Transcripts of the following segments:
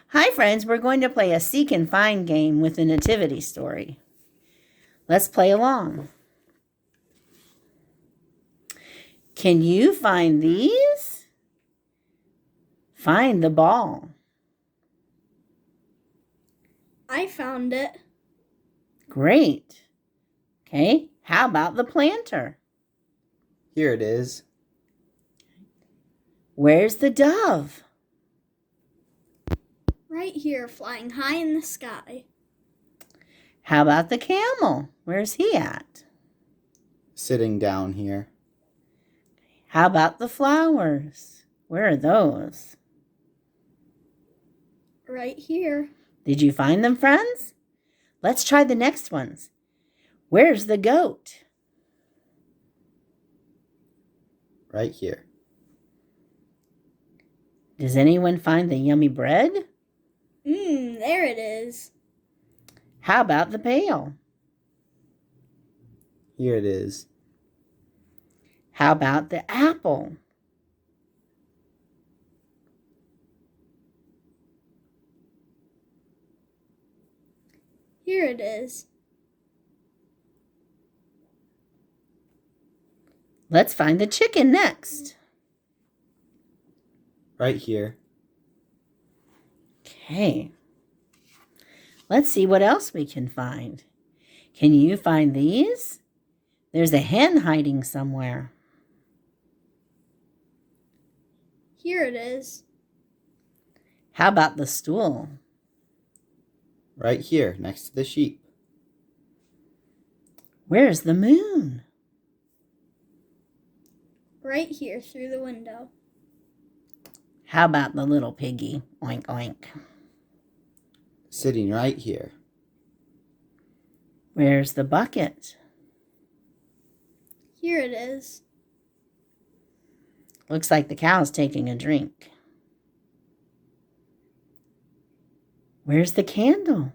Hi, friends. We're going to play a seek and find game with the Nativity story. Let's play along. Can you find these? Find the ball. I found it. Great. Okay, how about the planter? Here it is. Where's the dove? Right here, flying high in the sky. How about the camel? Where's he at? Sitting down here. How about the flowers? Where are those? Right here. Did you find them, friends? Let's try the next ones. Where's the goat? Right here. Does anyone find the yummy bread? There it is. How about the pail? Here it is. How about the apple? Here it is. Let's find the chicken next. Right here. Okay. Let's see what else we can find. Can you find these? There's a hen hiding somewhere. Here it is. How about the stool? Right here, next to the sheep. Where's the moon? Right here through the window. How about the little piggy? Oink, oink. Sitting right here. Where's the bucket? Here it is. Looks like the cow's taking a drink. Where's the candle?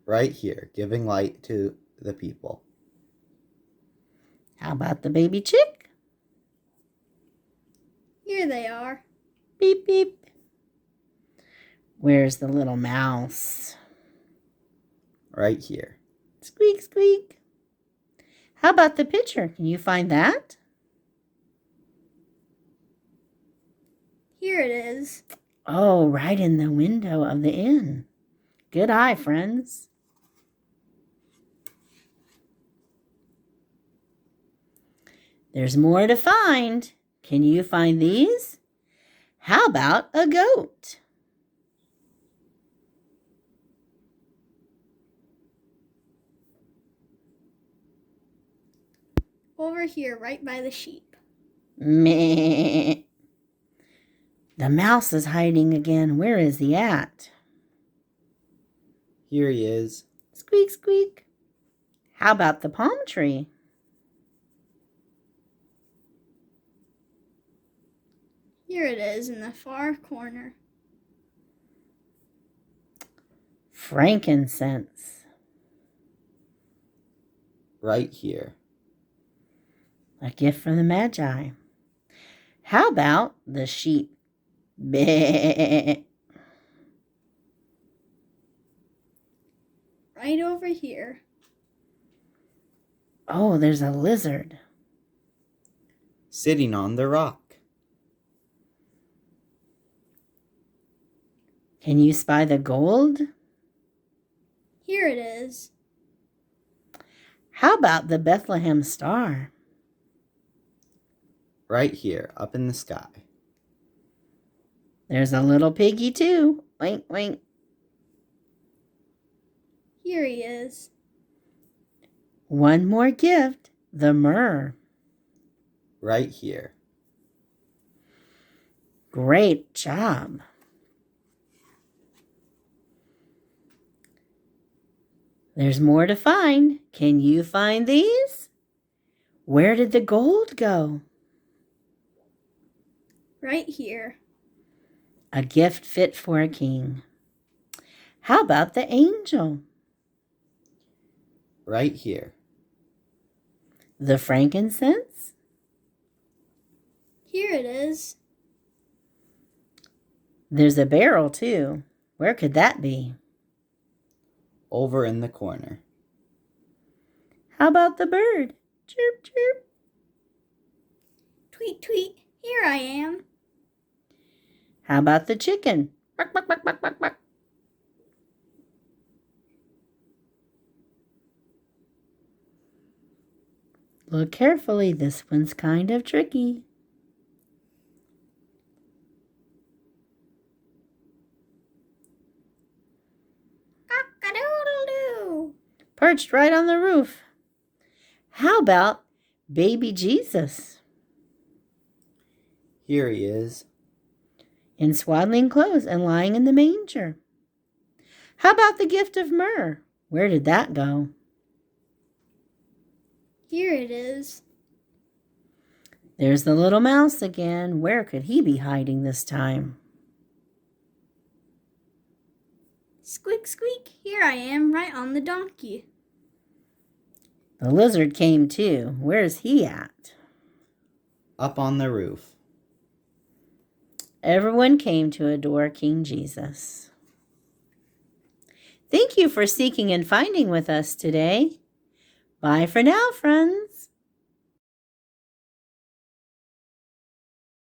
Right here, giving light to the people. How about the baby chick? Here they are. Beep, beep. Where's the little mouse? Right here. Squeak, squeak. How about the pitcher? Can you find that? Here it is. Oh, right in the window of the inn. Good eye, friends. There's more to find. Can you find these? How about a goat? Over here, right by the sheep. Meh. The mouse is hiding again. Where is he at? Here he is. Squeak, squeak. How about the palm tree? Here it is in the far corner. Frankincense. Right here. A gift from the Magi. How about the sheep? Bleh. Right over here. Oh, there's a lizard. Sitting on the rock. Can you spy the gold? Here it is. How about the Bethlehem star? Right here, up in the sky. There's a little piggy too. Wink, wink. Here he is. One more gift, the myrrh. Right here. Great job. There's more to find. Can you find these? Where did the gold go? Right here. A gift fit for a king. How about the angel? Right here. The frankincense? Here it is. There's a barrel, too. Where could that be? Over in the corner. How about the bird? Chirp, chirp. Tweet, tweet, here I am. How about the chicken? Quack, quack, quack, quack, quack, quack. Look carefully, this one's kind of tricky. Cock-a-doodle-doo. Perched right on the roof. How about baby Jesus? Here he is. In swaddling clothes and lying in the manger. How about the gift of myrrh? Where did that go? Here it is. There's the little mouse again. Where could he be hiding this time? Squeak, squeak, here I am, right on the donkey. The lizard came too. Where's he at? Up on the roof. Everyone came to adore King Jesus. Thank you for seeking and finding with us today. Bye for now, friends.